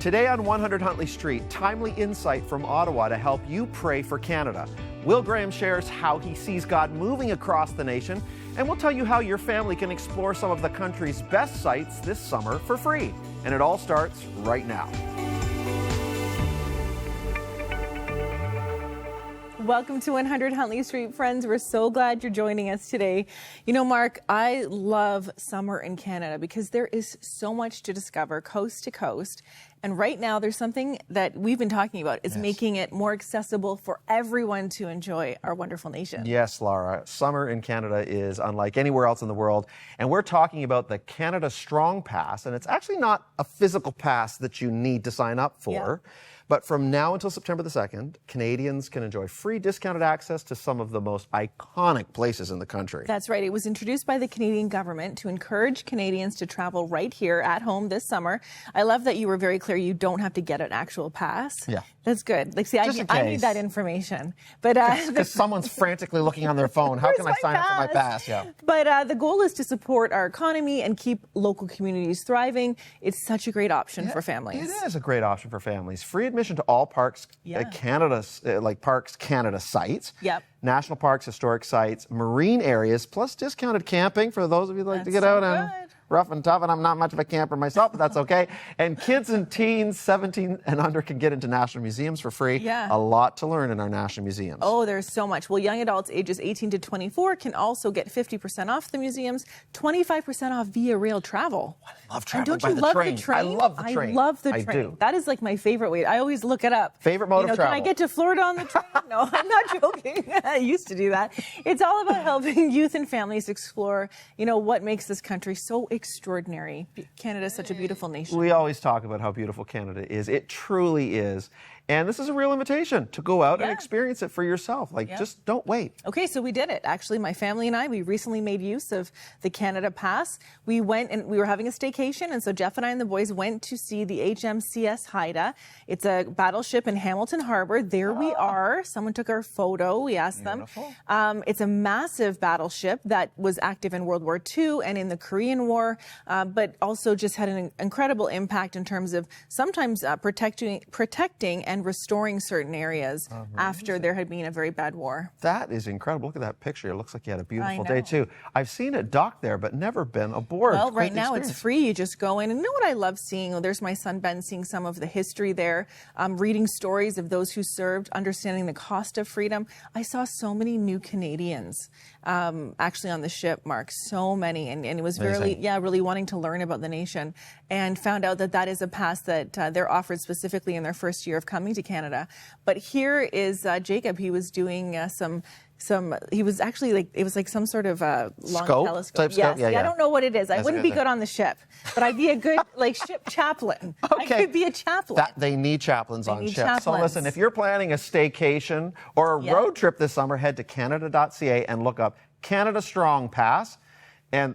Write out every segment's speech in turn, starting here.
Today on 100 Huntley Street, timely insight from Ottawa to help you pray for Canada. Will Graham shares how he sees God moving across the nation, and we'll tell you how your family can explore some of the country's best sites this summer for free. And it all starts right now. Welcome to 100 Huntley Street, friends. We're so glad you're joining us today. You know, Mark, I love summer in Canada because there is so much to discover coast to coast. And right now, there's something that we've been talking about is making it more accessible for everyone to enjoy our wonderful nation. Yes, Laura. Summer in Canada is unlike anywhere else in the world. And we're talking about the Canada Strong Pass. And it's actually not a physical pass that you need to sign up for. Yeah. But from now until September the 2nd, Canadians can enjoy free discounted access to some of the most iconic places in the country. That's right. It was introduced by the Canadian government to encourage Canadians to travel right here at home this summer. I love that you were very clear you don't have to get an actual pass. Yeah. That's good. Like, see, I need that information. But because someone's frantically looking on their phone. How can I sign up for my pass? Yeah. But the goal is to support our economy and keep local communities thriving. It's such a great option for families. It is a great option for families. Free admission to all Parks Canada, Parks Canada sites. Yep. National parks, historic sites, marine areas, plus discounted camping for those of you who like to get out and rough and tough. And I'm not much of a camper myself, but that's okay. And kids and teens 17 and under can get into national museums for free. Yeah. A lot to learn in our national museums. Oh, there's so much. Well, young adults ages 18 to 24 can also get 50% off the museums, 25% off via rail travel. I love traveling by the train. I love the train. I love the train. I do. That is like my favorite way. I always look it up. Favorite mode of travel. Can I get to Florida on the train? No, I'm not joking. I used to do that. It's all about helping youth and families explore, what makes this country so extraordinary. Canada is such a beautiful nation. We always talk about how beautiful Canada is. It truly is. And this is a real invitation to go out and experience it for yourself. Just don't wait. Okay, so we did it. Actually, my family and I, we recently made use of the Canada Pass. We went and we were having a staycation, and so Jeff and I and the boys went to see the HMCS Haida. It's a battleship in Hamilton Harbor. There we are. Someone took our photo. We asked them. It's a massive battleship that was active in World War II and in the Korean War, but also just had an incredible impact in terms of sometimes protecting and restoring certain areas after there had been a very bad war. That is incredible. Look at that picture. It looks like you had a beautiful day, too. I've seen it docked there, but never been aboard. Well, right now it's free. You just go in. And you know what I love seeing? Oh, there's my son, Ben, seeing some of the history there, reading stories of those who served, understanding the cost of freedom. I saw so many new Canadians actually on the ship, Mark. So many. And it was really wanting to learn about the nation, and found out that is a pass that they're offered specifically in their first year of coming to Canada. But here is Jacob. He was doing he was actually it was like some sort of long telescope. Yes. I don't know what it is. I wouldn't be good on the ship, but I'd be a good ship chaplain. Okay. I could be a chaplain. They need chaplains on ships. So listen, if you're planning a staycation or a road trip this summer, head to canada.ca and look up Canada Strong Pass. And,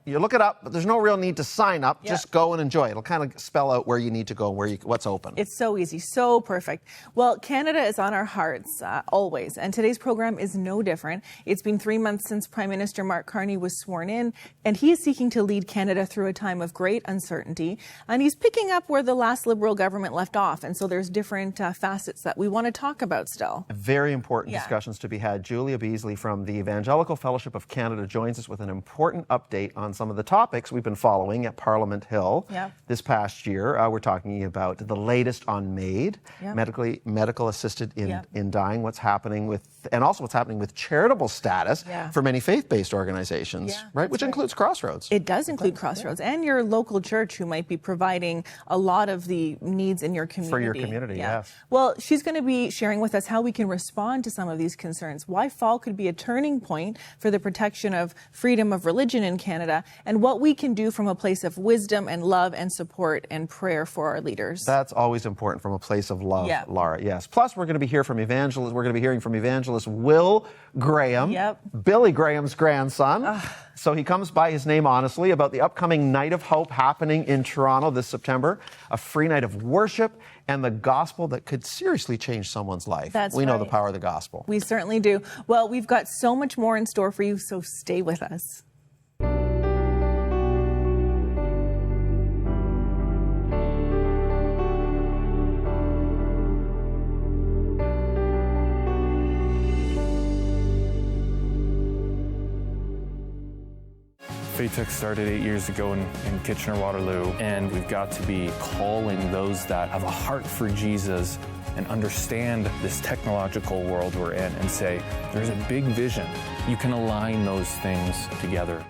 you look it up, but there's no real need to sign up. Just go and enjoy it. It'll kind of spell out where you need to go and what's open. It's so easy, so perfect. Well, Canada is on our hearts always, and today's program is no different. It's been 3 months since Prime Minister Mark Carney was sworn in, and he is seeking to lead Canada through a time of great uncertainty. And he's picking up where the last Liberal government left off, and so there's different facets that we want to talk about still. Very important discussions to be had. Julia Beazley from the Evangelical Fellowship of Canada joins us with an important update on some of the topics we've been following at Parliament Hill this past year. We're talking about the latest on MAID, medical assisted in dying, what's happening with charitable status for many faith-based organizations, which includes Crossroads. It does include Crossroads and your local church, who might be providing a lot of the needs in your community. For your community, yes. Well, she's going to be sharing with us how we can respond to some of these concerns, why fall could be a turning point for the protection of freedom of religion in Canada, and what we can do from a place of wisdom and love and support and prayer for our leaders. That's always important, from a place of love, Laura. Yes. Plus, we're going to be hearing from evangelist Will Graham, Billy Graham's grandson. So he comes by his name honestly, about the upcoming Night of Hope happening in Toronto this September, a free night of worship and the gospel that could seriously change someone's life. We know the power of the gospel. We certainly do. Well, we've got so much more in store for you, so stay with us. Faith Tech started 8 years ago in Kitchener-Waterloo, and we've got to be calling those that have a heart for Jesus and understand this technological world we're in and say, there's a big vision. You can align those things together.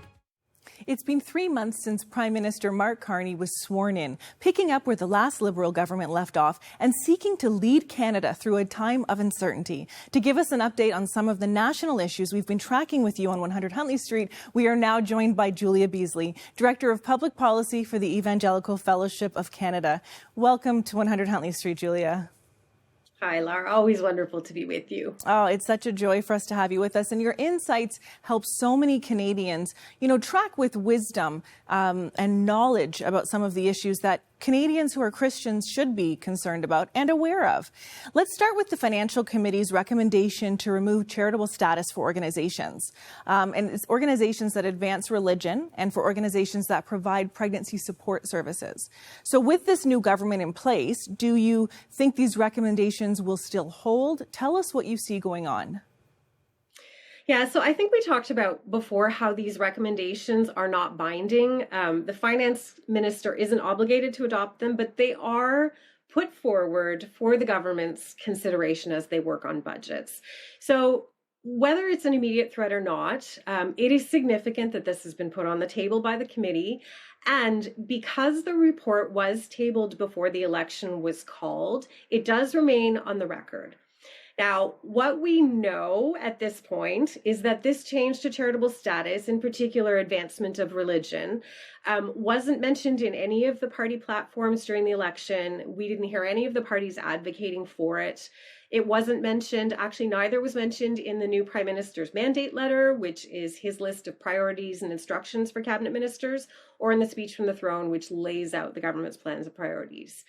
It's been 3 months since Prime Minister Mark Carney was sworn in, picking up where the last Liberal government left off and seeking to lead Canada through a time of uncertainty. To give us an update on some of the national issues we've been tracking with you on 100 Huntley Street, we are now joined by Julia Beazley, Director of Public Policy for the Evangelical Fellowship of Canada. Welcome to 100 Huntley Street, Julia. Hi, Laura. Always wonderful to be with you. Oh, it's such a joy for us to have you with us. And your insights help so many Canadians, track with wisdom and knowledge about some of the issues that Canadians who are Christians should be concerned about and aware of. Let's start with the Financial Committee's recommendation to remove charitable status for organizations. And it's organizations that advance religion and for organizations that provide pregnancy support services. So with this new government in place, do you think these recommendations will still hold? Tell us what you see going on. Yeah, so I think we talked about before how these recommendations are not binding. The finance minister isn't obligated to adopt them, but they are put forward for the government's consideration as they work on budgets. So whether it's an immediate threat or not, it is significant that this has been put on the table by the committee. And because the report was tabled before the election was called, it does remain on the record. Now, what we know at this point is that this change to charitable status, in particular advancement of religion, wasn't mentioned in any of the party platforms during the election. We didn't hear any of the parties advocating for it. It wasn't mentioned, actually neither was mentioned in the new Prime Minister's mandate letter, which is his list of priorities and instructions for cabinet ministers, or in the speech from the throne, which lays out the government's plans and priorities.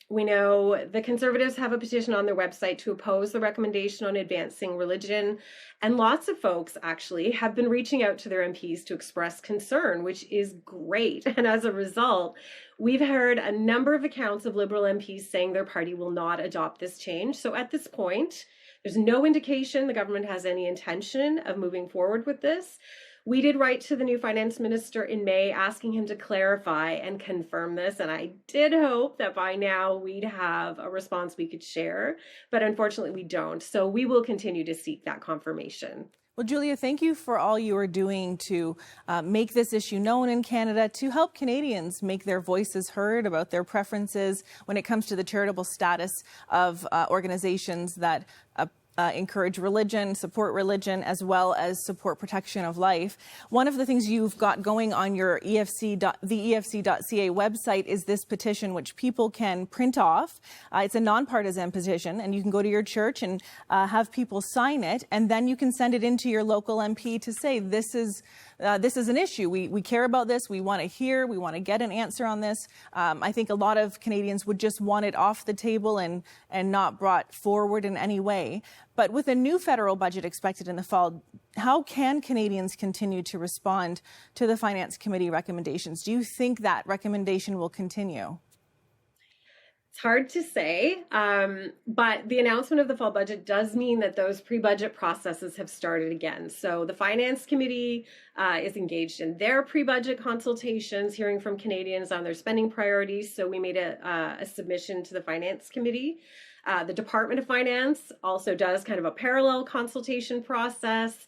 We know the Conservatives have a petition on their website to oppose the recommendation on advancing religion. And lots of folks actually have been reaching out to their MPs to express concern, which is great. And as a result, we've heard a number of accounts of Liberal MPs saying their party will not adopt this change. So at this point, there's no indication the government has any intention of moving forward with this. We did write to the new finance minister in May asking him to clarify and confirm this, and I did hope that by now we'd have a response we could share, but unfortunately we don't. So we will continue to seek that confirmation. Well, Julia, thank you for all you are doing to make this issue known in Canada, to help Canadians make their voices heard about their preferences when it comes to the charitable status of organizations that encourage religion, support religion, as well as support protection of life. One of the things you've got going on your the EFC.ca website is this petition, which people can print off. It's a nonpartisan petition, and you can go to your church and have people sign it, and then you can send it into your local MP to say, this is an issue. We care about this. We want to hear. We want to get an answer on this. I think a lot of Canadians would just want it off the table and not brought forward in any way. But with a new federal budget expected in the fall, how can Canadians continue to respond to the Finance Committee recommendations? Do you think that recommendation will continue? It's hard to say, but the announcement of the fall budget does mean that those pre-budget processes have started again. So the Finance Committee is engaged in their pre-budget consultations, hearing from Canadians on their spending priorities. So we made a submission to the Finance Committee. The Department of Finance also does kind of a parallel consultation process.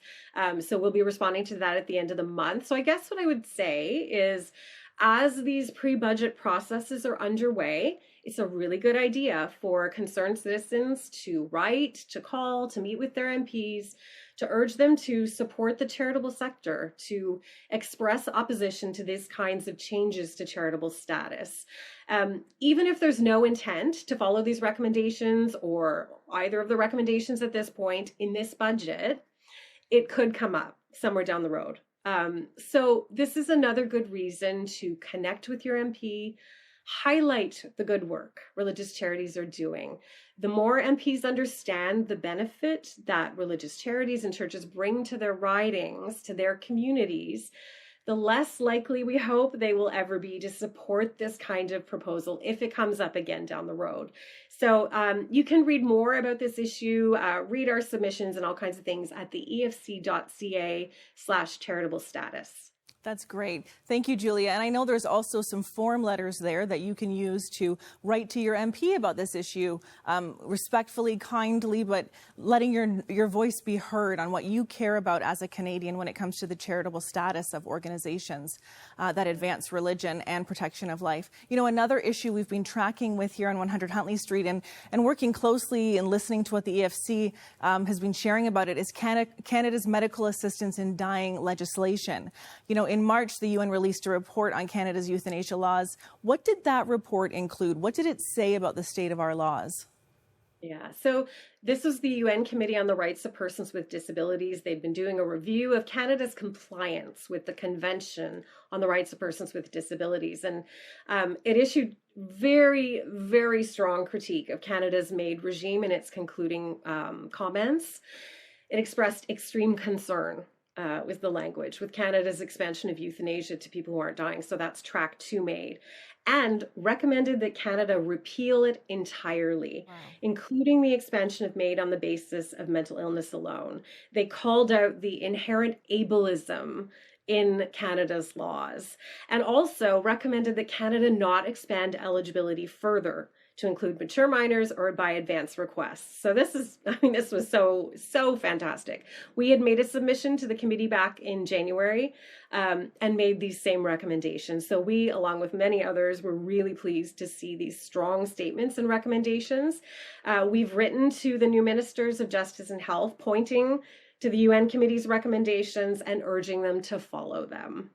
So we'll be responding to that at the end of the month. So I guess what I would say is, as these pre-budget processes are underway, it's a really good idea for concerned citizens to write, to call, to meet with their MPs, to urge them to support the charitable sector, to express opposition to these kinds of changes to charitable status. Even if there's no intent to follow these recommendations or either of the recommendations at this point in this budget, it could come up somewhere down the road. So this is another good reason to connect with your MP, highlight the good work religious charities are doing. The more MPs understand the benefit that religious charities and churches bring to their ridings, to their communities, the less likely we hope they will ever be to support this kind of proposal if it comes up again down the road. So you can read more about this issue, read our submissions and all kinds of things at the efc.ca/charitable status. That's great. Thank you, Julia. And I know there's also some form letters there that you can use to write to your MP about this issue, respectfully, kindly, but letting your voice be heard on what you care about as a Canadian when it comes to the charitable status of organizations that advance religion and protection of life. You know, another issue we've been tracking with here on 100 Huntley Street and working closely and listening to what the EFC has been sharing about it is Canada's medical assistance in dying legislation. You know, in March, the UN released a report on Canada's euthanasia laws. What did that report include? What did it say about the state of our laws? Yeah, so this was the UN Committee on the Rights of Persons with Disabilities. They've been doing a review of Canada's compliance with the Convention on the Rights of Persons with Disabilities. And it issued very, very strong critique of Canada's MAID regime in its concluding comments. It expressed extreme concern was the language with Canada's expansion of euthanasia to people who aren't dying. So that's track 2 MAID. And recommended that Canada repeal it entirely, including the expansion of MAID on the basis of mental illness alone. They called out the inherent ableism in Canada's laws and also recommended that Canada not expand eligibility further to include mature minors or by advance requests. So this was so fantastic. We had made a submission to the committee back in January and made these same recommendations. So we, along with many others, were really pleased to see these strong statements and recommendations. We've written to the new ministers of Justice and Health, pointing to the UN Committee's recommendations and urging them to follow them.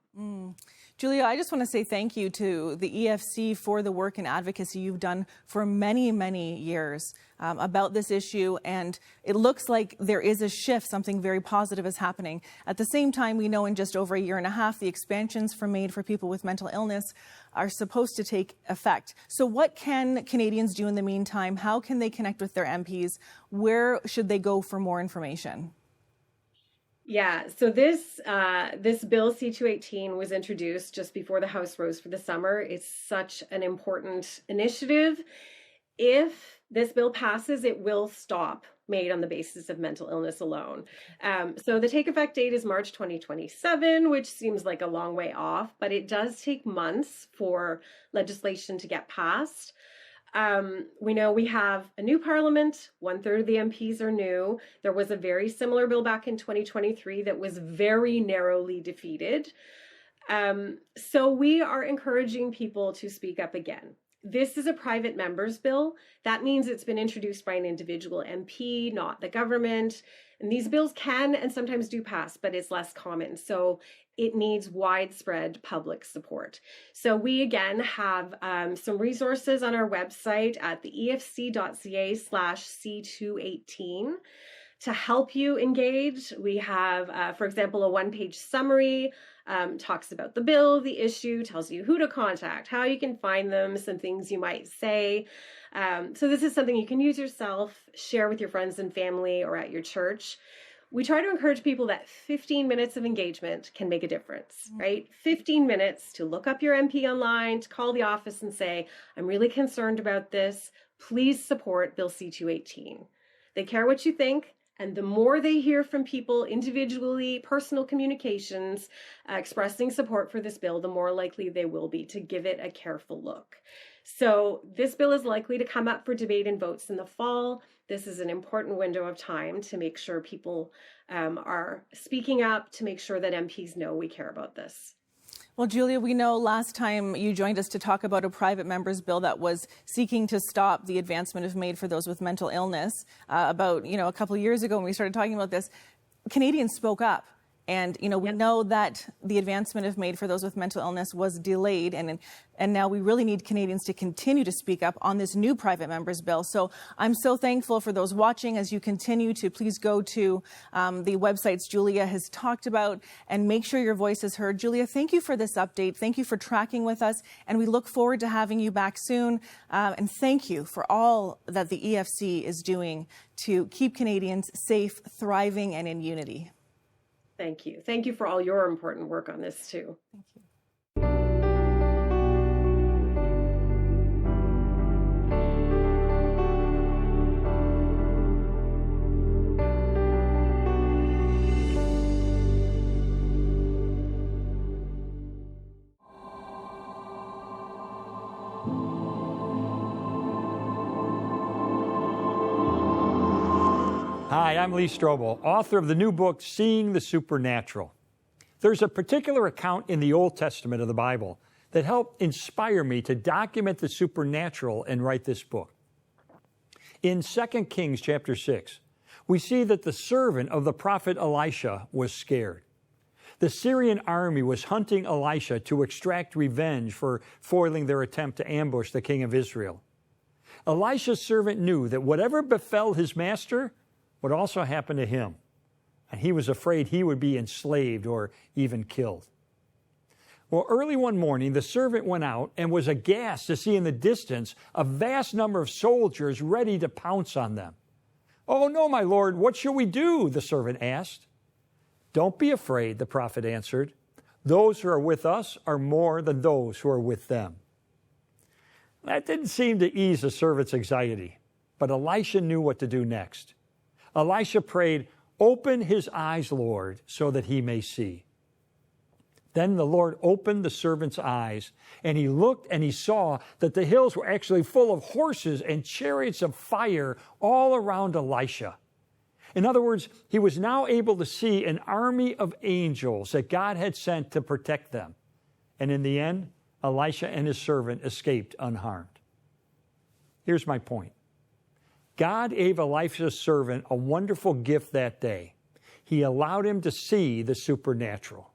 Julia, I just want to say thank you to the EFC for the work and advocacy you've done for many, many years about this issue. And it looks like there is a shift, something very positive is happening. At the same time, we know in just over a year and a half, the expansions for MAID for people with mental illness are supposed to take effect. So what can Canadians do in the meantime? How can they connect with their MPs? Where should they go for more information? Yeah, so this bill C-218 was introduced just before the House rose for the summer. It's such an important initiative. If this bill passes, it will stop MAID on the basis of mental illness alone. So the take effect date is March 2027, which seems like a long way off, but it does take months for legislation to get passed. We know we have a new parliament. 1/3 of the MPs are new. There was a very similar bill back in 2023 that was very narrowly defeated. So we are encouraging people to speak up again. This is a private member's bill. That means it's been introduced by an individual MP, not the government. And these bills can and sometimes do pass, but it's less common. So it needs widespread public support. So we, again, have some resources on our website at the efc.ca/C218 to help you engage. We have, for example, a one-page summary, talks about the bill, the issue, tells you who to contact, how you can find them, some things you might say. So this is something you can use yourself, share with your friends and family or at your church. We try to encourage people that 15 minutes of engagement can make a difference, right? 15 minutes to look up your MP online, to call the office and say, I'm really concerned about this. Please support Bill C-218. They care what you think. And the more they hear from people individually, personal communications, expressing support for this bill, the more likely they will be to give it a careful look. So this bill is likely to come up for debate and votes in the fall. This is an important window of time to make sure people are speaking up, to make sure that MPs know we care about this. Well, Julia, we know last time you joined us to talk about a private member's bill that was seeking to stop the advancement of MAID for those with mental illness. About, a couple of years ago when we started talking about this, Canadians spoke up. And, we know that the advancement of MAID for those with mental illness was delayed. And now we really need Canadians to continue to speak up on this new private member's bill. So I'm so thankful for those watching as you continue to please go to the websites Julia has talked about and make sure your voice is heard. Julia, thank you for this update. Thank you for tracking with us. And we look forward to having you back soon. And thank you for all that the EFC is doing to keep Canadians safe, thriving, and in unity. Thank you. Thank you for all your important work on this too. Thank you. Hi, I'm Lee Strobel, author of the new book, Seeing the Supernatural. There's a particular account in the Old Testament of the Bible that helped inspire me to document the supernatural and write this book. In 2 Kings chapter 6, we see that the servant of the prophet Elisha was scared. The Syrian army was hunting Elisha to extract revenge for foiling their attempt to ambush the king of Israel. Elisha's servant knew that whatever befell his master would also happen to him, and he was afraid he would be enslaved or even killed. Well, early one morning, the servant went out and was aghast to see in the distance a vast number of soldiers ready to pounce on them. "Oh, no, my lord, what shall we do?" the servant asked. "Don't be afraid," the prophet answered. "Those who are with us are more than those who are with them." That didn't seem to ease the servant's anxiety, but Elisha knew what to do next. Elisha prayed, "Open his eyes, Lord, so that he may see." Then the Lord opened the servant's eyes, and he looked and he saw that the hills were actually full of horses and chariots of fire all around Elisha. In other words, he was now able to see an army of angels that God had sent to protect them. And in the end, Elisha and his servant escaped unharmed. Here's my point. God gave Elisha's servant a wonderful gift that day. He allowed him to see the supernatural.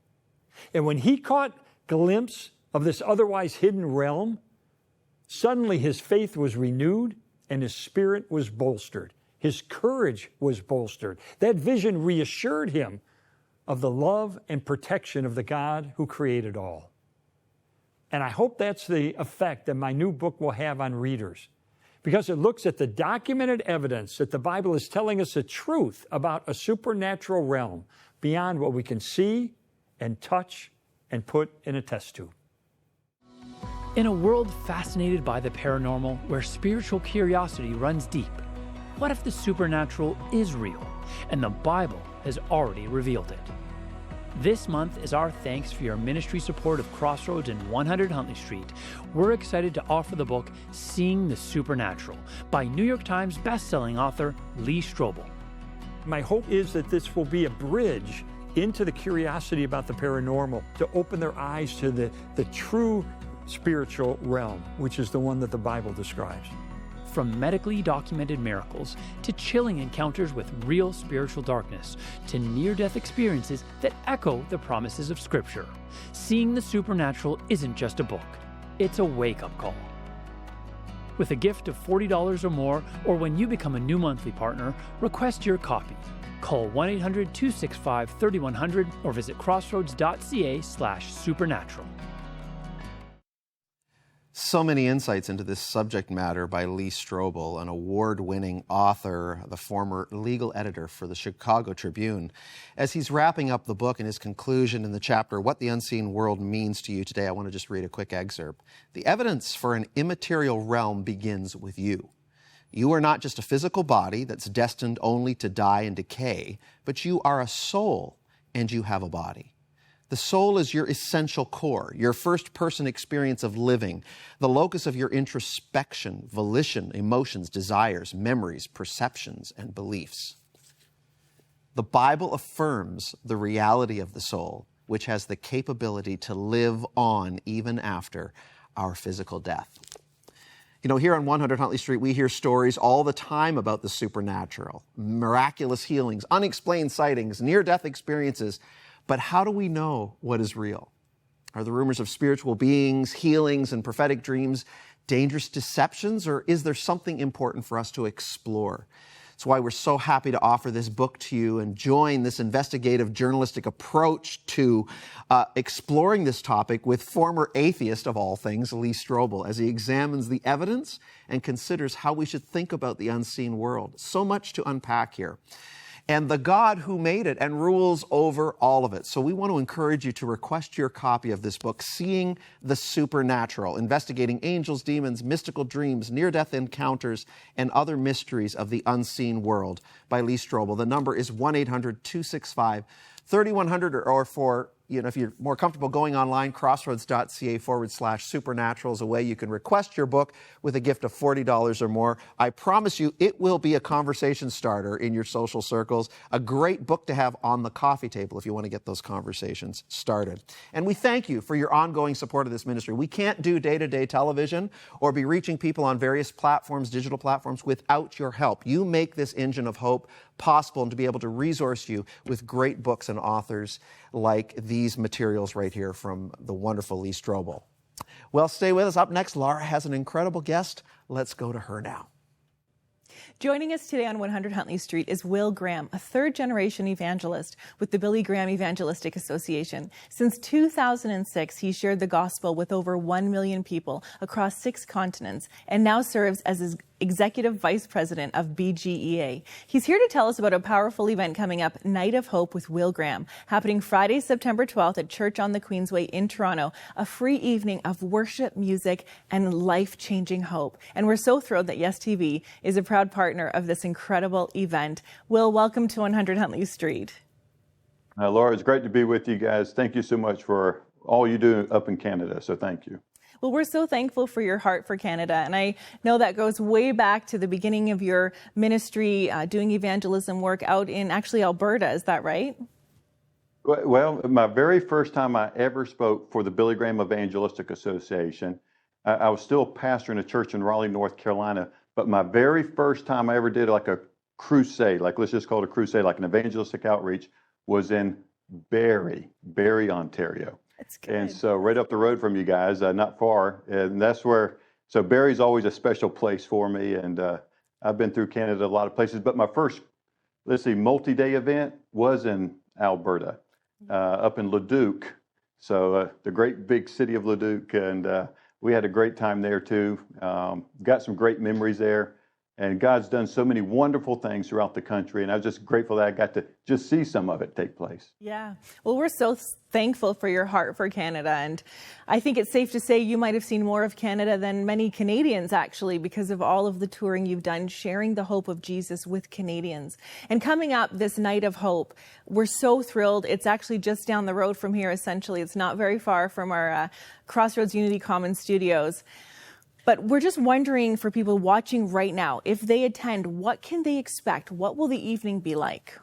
And when he caught a glimpse of this otherwise hidden realm, suddenly his faith was renewed and his spirit was bolstered. His courage was bolstered. That vision reassured him of the love and protection of the God who created all. And I hope that's the effect that my new book will have on readers, because it looks at the documented evidence that the Bible is telling us the truth about a supernatural realm beyond what we can see and touch and put in a test tube. In a world fascinated by the paranormal, where spiritual curiosity runs deep, what if the supernatural is real and the Bible has already revealed it? This month is our thanks for your ministry support of Crossroads and 100 Huntley Street. We're excited to offer the book Seeing the Supernatural by New York Times bestselling author Lee Strobel. My hope is that this will be a bridge into the curiosity about the paranormal, to open their eyes to the true spiritual realm, which is the one that the Bible describes. From medically documented miracles to chilling encounters with real spiritual darkness to near-death experiences that echo the promises of Scripture, Seeing the Supernatural isn't just a book, it's a wake-up call. With a gift of $40 or more, or when you become a new monthly partner, request your copy. Call 1-800-265-3100 or visit crossroads.ca/supernatural. So many insights into this subject matter by Lee Strobel, an award-winning author, the former legal editor for the Chicago Tribune. As he's wrapping up the book in his conclusion in the chapter, What the Unseen World Means to You Today, I want to just read a quick excerpt. The evidence for an immaterial realm begins with you. You are not just a physical body that's destined only to die and decay, but you are a soul and you have a body. The soul is your essential core, your first-person experience of living, the locus of your introspection, volition, emotions, desires, memories, perceptions, and beliefs. The Bible affirms the reality of the soul, which has the capability to live on even after our physical death. You know, here on 100 Huntley Street, we hear stories all the time about the supernatural, miraculous healings, unexplained sightings, near-death experiences. But how do we know what is real? Are the rumors of spiritual beings, healings, and prophetic dreams dangerous deceptions, or is there something important for us to explore? That's why we're so happy to offer this book to you and join this investigative journalistic approach to exploring this topic with former atheist of all things, Lee Strobel, as he examines the evidence and considers how we should think about the unseen world. So much to unpack here. And the God who made it and rules over all of it. So we want to encourage you to request your copy of this book, Seeing the Supernatural, investigating angels, demons, mystical dreams, near-death encounters, and other mysteries of the unseen world by Lee Strobel. The number is 1-800-265-3100, or for if you're more comfortable going online, crossroads.ca/supernatural is a way you can request your book with a gift of $40 or more. I promise you it will be a conversation starter in your social circles, a great book to have on the coffee table if you want to get those conversations started. And we thank you for your ongoing support of this ministry. We can't do day-to-day television or be reaching people on various platforms, digital platforms, without your help. You make this engine of hope possible, and to be able to resource you with great books and authors like these materials right here from the wonderful Lee Strobel. Well, stay with us. Up next, Laura has an incredible guest. Let's go to her now. Joining us today on 100 Huntley Street is Will Graham, a third-generation evangelist with the Billy Graham Evangelistic Association. Since 2006, he shared the gospel with over 1 million people across 6 continents and now serves as his Executive Vice President of BGEA. He's here to tell us about a powerful event coming up, Night of Hope with Will Graham, happening Friday, September 12th at Church on the Queensway in Toronto, a free evening of worship, music, and life-changing hope. And we're so thrilled that Yes TV is a proud partner of this incredible event. Will, welcome to 100 Huntley Street. Laura, it's great to be with you guys. Thank you so much for all you do up in Canada, so thank you. Well, we're so thankful for your heart for Canada, and I know that goes way back to the beginning of your ministry, doing evangelism work out in actually Alberta. Is that right? Well, my very first time I ever spoke for the Billy Graham Evangelistic Association, I was still pastoring a church in Raleigh, North Carolina, but my very first time I ever did like a crusade, like let's just call it a crusade, like an evangelistic outreach, was in Barrie, Ontario. That's good. And so right up the road from you guys, not far, and that's where, so Barrie's always a special place for me, and I've been through Canada a lot of places, but my first, multi-day event was in Alberta, up in Leduc, so the great big city of Leduc, and we had a great time there too, got some great memories there, and God's done so many wonderful things throughout the country, and I was just grateful that I got to just see some of it take place. Yeah. Well, we're so thankful for your heart for Canada, and I think it's safe to say you might have seen more of Canada than many Canadians, actually, because of all of the touring you've done, sharing the hope of Jesus with Canadians. And coming up, this Night of Hope, we're so thrilled. It's actually just down the road from here, essentially. It's not very far from our Crossroads Unity Commons studios. But we're just wondering, for people watching right now, if they attend, what can they expect? What will the evening be like?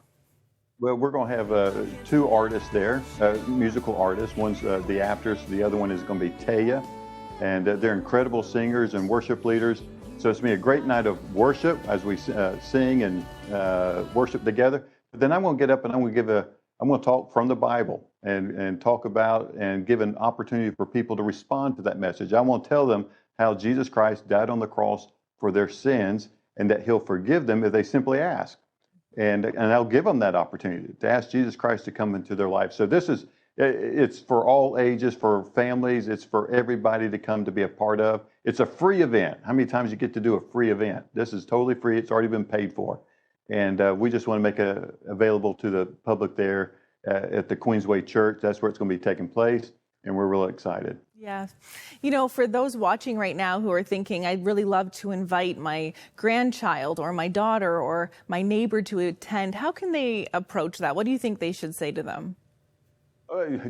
Well, we're going to have 2 artists there, musical artists. One's the Afters, the other one is going to be Taya, and they're incredible singers and worship leaders. So it's going to be a great night of worship as we sing and worship together. But then I'm going to get up and I'm going to talk from the Bible and talk about and give an opportunity for people to respond to that message. I want to tell them how Jesus Christ died on the cross for their sins and that he'll forgive them if they simply ask. And I'll give them that opportunity to ask Jesus Christ to come into their life. So it's for all ages, for families, it's for everybody to come to be a part of. It's a free event. How many times you get to do a free event? This is totally free. It's already been paid for. And we just want to make it available to the public there at the Queensway Church. That's where it's going to be taking place. And we're really excited. Yeah. For those watching right now who are thinking, I'd really love to invite my grandchild or my daughter or my neighbor to attend, how can they approach that? What do you think they should say to them?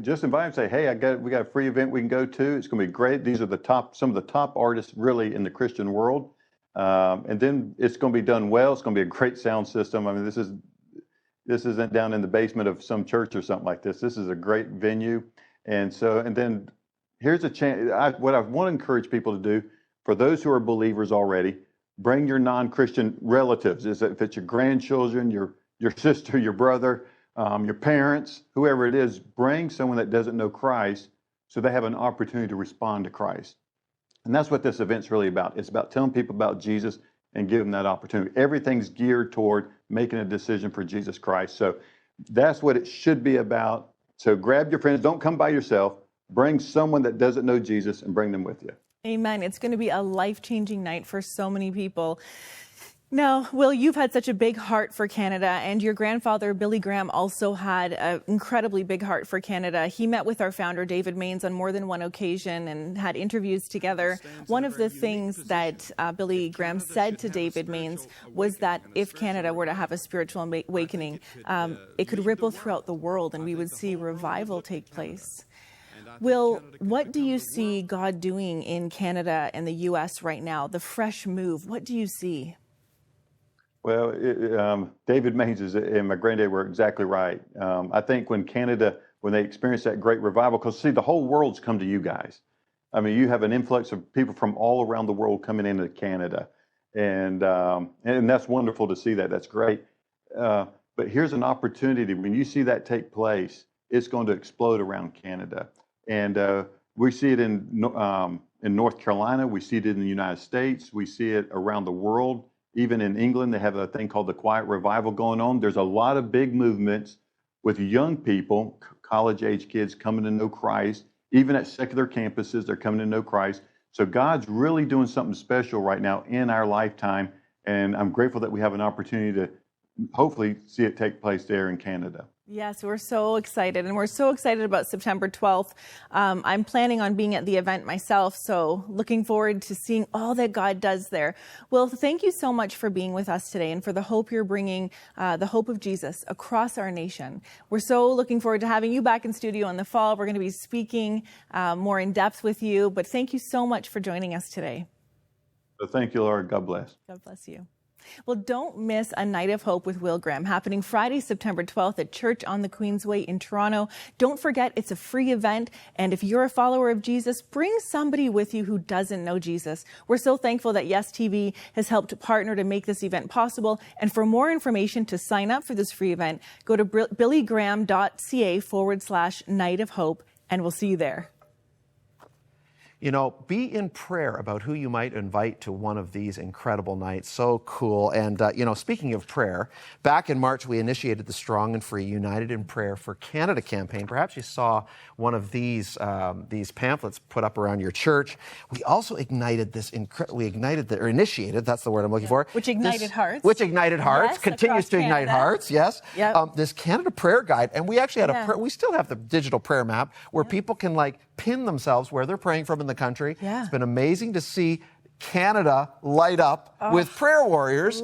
Just invite them, say, hey, we got a free event we can go to. It's going to be great. These are some of the top artists really in the Christian world. And then it's going to be done well. It's going to be a great sound system. I mean, this isn't down in the basement of some church or something like this. This is a great venue. And then here's a chance. What I want to encourage people to do, for those who are believers already, bring your non-Christian relatives. If it's your grandchildren, your sister, your brother, your parents, whoever it is, bring someone that doesn't know Christ so they have an opportunity to respond to Christ. And that's what this event's really about. It's about telling people about Jesus and giving them that opportunity. Everything's geared toward making a decision for Jesus Christ. So that's what it should be about. So grab your friends. Don't come by yourself. Bring someone that doesn't know Jesus and bring them with you. Amen. It's going to be a life-changing night for so many people. Now, Will, you've had such a big heart for Canada, and your grandfather, Billy Graham, also had an incredibly big heart for Canada. He met with our founder, David Mains, on more than one occasion and had interviews together. One of the things that Billy Graham said to David Mains was that if Canada were to have a spiritual awakening, it could ripple throughout the world and we would see revival take place. Will, what do you see God doing in Canada and the U.S. right now? The fresh move, what do you see? Well, David Mains and my granddad were exactly right. I think when they experienced that great revival, because see, the whole world's come to you guys. I mean, you have an influx of people from all around the world coming into Canada, and that's wonderful to see that. That's great. But here's an opportunity. When you see that take place, it's going to explode around Canada, and we see it in North Carolina. We see it in the United States. We see it around the world. Even in England, they have a thing called the Quiet Revival going on. There's a lot of big movements with young people, college-age kids coming to know Christ. Even at secular campuses, they're coming to know Christ. So God's really doing something special right now in our lifetime, and I'm grateful that we have an opportunity to hopefully see it take place there in Canada. Yes, we're so excited, and we're so excited about September 12th. I'm planning on being at the event myself, so looking forward to seeing all that God does there. Will, thank you so much for being with us today and for the hope you're bringing, the hope of Jesus across our nation. We're so looking forward to having you back in studio in the fall. We're going to be speaking more in depth with you, but thank you so much for joining us today. So thank you, Laura. God bless. God bless you. Well, don't miss A Night of Hope with Will Graham, happening Friday, September 12th at Church on the Queensway in Toronto. Don't forget, it's a free event, and if you're a follower of Jesus, bring somebody with you who doesn't know Jesus. We're so thankful that Yes TV has helped partner to make this event possible, and for more information to sign up for this free event, go to billygraham.ca/Night of Hope, and we'll see you there. You know, be in prayer about who you might invite to one of these incredible nights. So cool. And, speaking of prayer, back in March, we initiated the Strong and Free United in Prayer for Canada campaign. Perhaps you saw one of these pamphlets put up around your church. We also initiated, that's the word I'm looking for. Which ignited hearts. Which ignited hearts, yes, continues to ignite hearts, yes. Yep. This Canada prayer guide, and we actually had we still have the digital prayer map where people can pin themselves where they're praying from in the country. Yeah. It's been amazing to see Canada light up with prayer warriors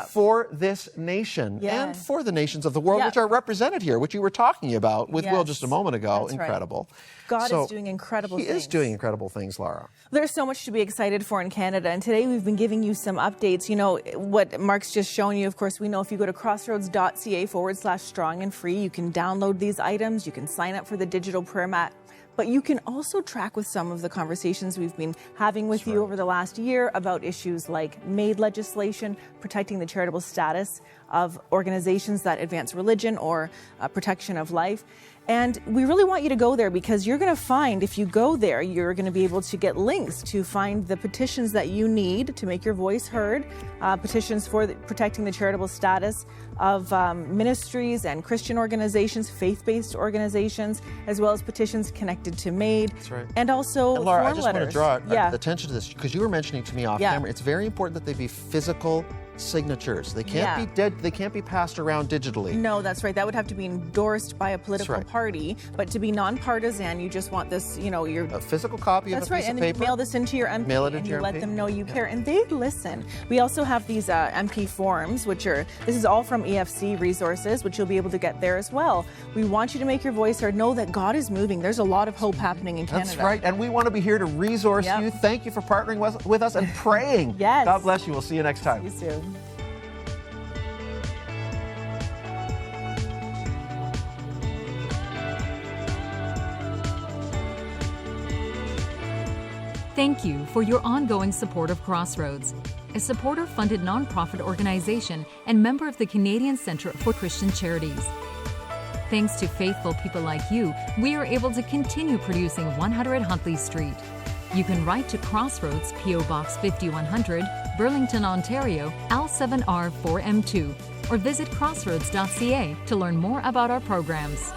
for this nation and for the nations of the world, which are represented here, which you were talking about with Will just a moment ago. That's incredible. Right. God is doing incredible things. He is doing incredible things, Laura. There's so much to be excited for in Canada, and today we've been giving you some updates. You know, what Mark's just shown you, of course, we know if you go to crossroads.ca/strong and free, you can download these items, you can sign up for the digital prayer mat. But you can also track with some of the conversations we've been having with you over the last year about issues like MAID legislation, protecting the charitable status of organizations that advance religion or protection of life. And we really want you to go there because you're going to find, if you go there, you're going to be able to get links to find the petitions that you need to make your voice heard, petitions for protecting the charitable status of ministries and Christian organizations, faith-based organizations, as well as petitions connected to MAID. That's right. And also and Laura, form I just letters. want to draw attention to this because you were mentioning to me off camera. It's very important that they be physical signatures. They can't be dead. They can't be passed around digitally. No, that's right. That would have to be endorsed by a political party. But to be nonpartisan, you just want this, your a physical copy of a piece of paper. That's right. And you mail this into your MP. Mail it into and your you MP. let them know you care. And they listen. We also have these MP forms, this is all from EFC resources, which you'll be able to get there as well. We want you to make your voice heard. Know that God is moving. There's a lot of hope happening in Canada. That's right. And we want to be here to resource you. Thank you for partnering with us and praying. Yes. God bless you. We'll see you next time. See you soon. Thank you for your ongoing support of Crossroads, a supporter-funded nonprofit organization and member of the Canadian Centre for Christian Charities. Thanks to faithful people like you, we are able to continue producing 100 Huntley Street. You can write to Crossroads, P.O. Box 5100, Burlington, Ontario, L7R4M2, or visit crossroads.ca to learn more about our programs.